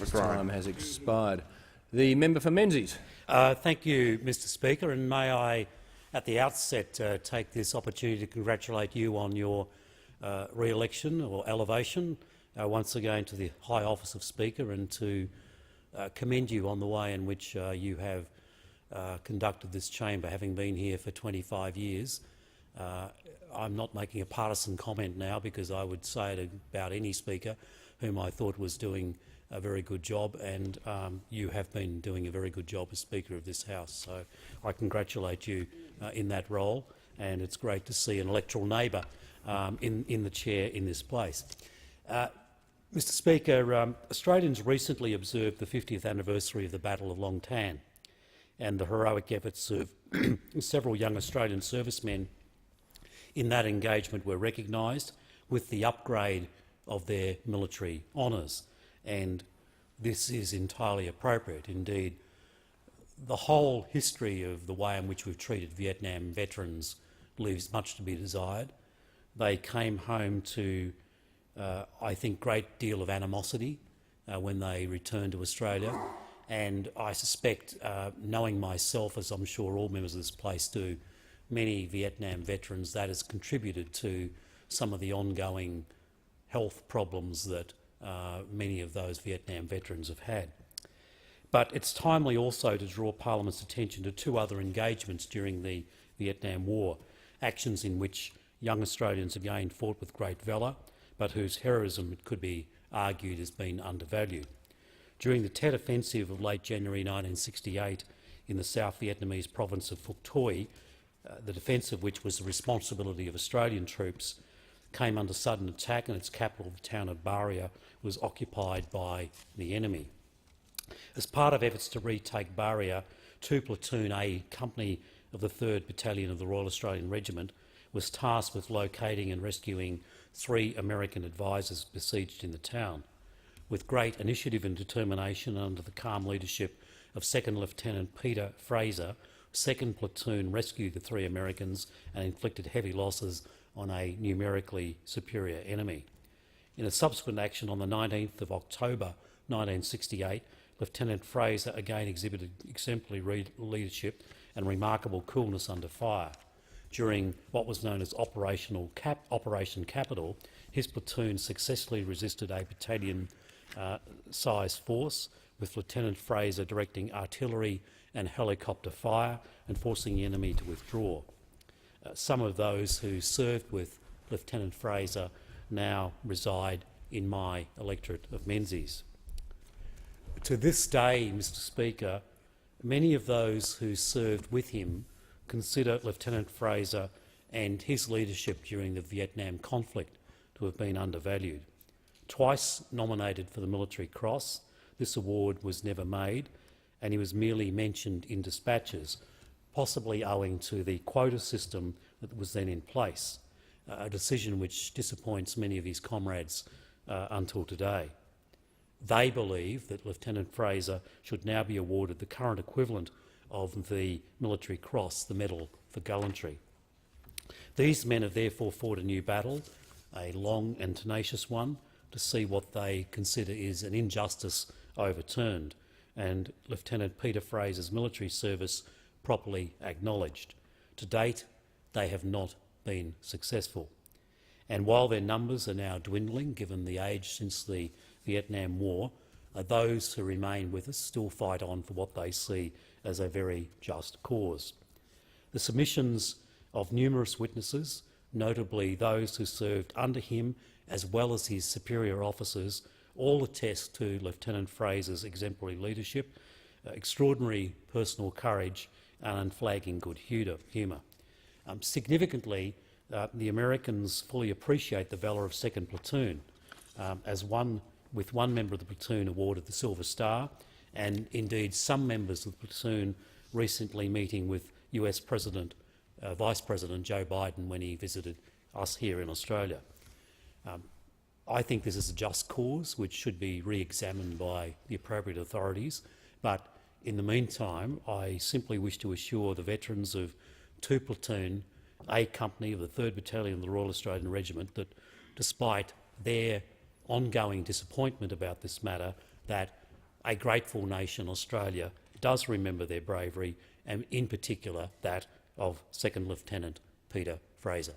time has expired. The member for Menzies. Thank you, Mr Speaker, and may I at the outset take this opportunity to congratulate you on your re-election or elevation once again to the high office of Speaker, and to commend you on the way in which you have conducted this chamber, having been here for 25 years. I'm not making a partisan comment now, because I would say it about any Speaker whom I thought was doing a very good job, and you have been doing a very good job as Speaker of this House. So I congratulate you in that role, and it's great to see an electoral neighbour in the chair in this place. Mr Speaker, Australians recently observed the 50th anniversary of the Battle of Long Tan, and the heroic efforts of several young Australian servicemen in that engagement were recognised with the upgrade of their military honours, and this is entirely appropriate. Indeed, the whole history of the way in which we've treated Vietnam veterans leaves much to be desired. They came home to, I think, great deal of animosity when they returned to Australia, and I suspect, knowing myself, as I'm sure all members of this place do, many Vietnam veterans, that has contributed to some of the ongoing health problems that many of those Vietnam veterans have had. But it's timely also to draw Parliament's attention to two other engagements during the Vietnam War, actions in which young Australians again fought with great valour, but whose heroism, it could be argued, has been undervalued. During the Tet Offensive of late January 1968 in the South Vietnamese province of Phuoc Toi, the defence of which was the responsibility of Australian troops, came under sudden attack, and its capital, the town of Baria, was occupied by the enemy. As part of efforts to retake Baria, 2 Platoon A Company of the 3rd Battalion of the Royal Australian Regiment was tasked with locating and rescuing 3 American advisors besieged in the town. With great initiative and determination under the calm leadership of Second Lieutenant Peter Fraser, 2nd Platoon rescued the 3 Americans and inflicted heavy losses on a numerically superior enemy. In a subsequent action on the 19th of October 1968, Lieutenant Fraser again exhibited exemplary leadership and remarkable coolness under fire. During what was known as Operation Capital, his platoon successfully resisted a battalion-sized force, with Lieutenant Fraser directing artillery and helicopter fire and forcing the enemy to withdraw. Some of those who served with Lieutenant Fraser now reside in my electorate of Menzies. To this day, Mr Speaker, many of those who served with him consider Lieutenant Fraser and his leadership during the Vietnam conflict to have been undervalued. Twice nominated for the Military Cross, this award was never made, and he was merely mentioned in dispatches, possibly owing to the quota system that was then in place, a decision which disappoints many of his comrades until today. They believe that Lieutenant Fraser should now be awarded the current equivalent of the Military Cross, the Medal for Gallantry. These men have therefore fought a new battle, a long and tenacious one, to see what they consider is an injustice overturned, and Lieutenant Peter Fraser's military service properly acknowledged. To date, they have not been successful. And while their numbers are now dwindling, given the age since the Vietnam War, those who remain with us still fight on for what they see as a very just cause. The submissions of numerous witnesses, notably those who served under him as well as his superior officers, all attest to Lieutenant Fraser's exemplary leadership, extraordinary personal courage and unflagging good humour. Significantly, the Americans fully appreciate the valour of 2nd Platoon, with one member of the platoon awarded the Silver Star, and indeed some members of the platoon recently meeting with US Vice President Joe Biden when he visited us here in Australia. I think this is a just cause which should be re-examined by the appropriate authorities, but in the meantime I simply wish to assure the veterans of 2 Platoon A Company of the 3rd Battalion of the Royal Australian Regiment that, despite their ongoing disappointment about this matter, that a grateful nation, Australia, does remember their bravery, and in particular that of Second Lieutenant Peter Fraser.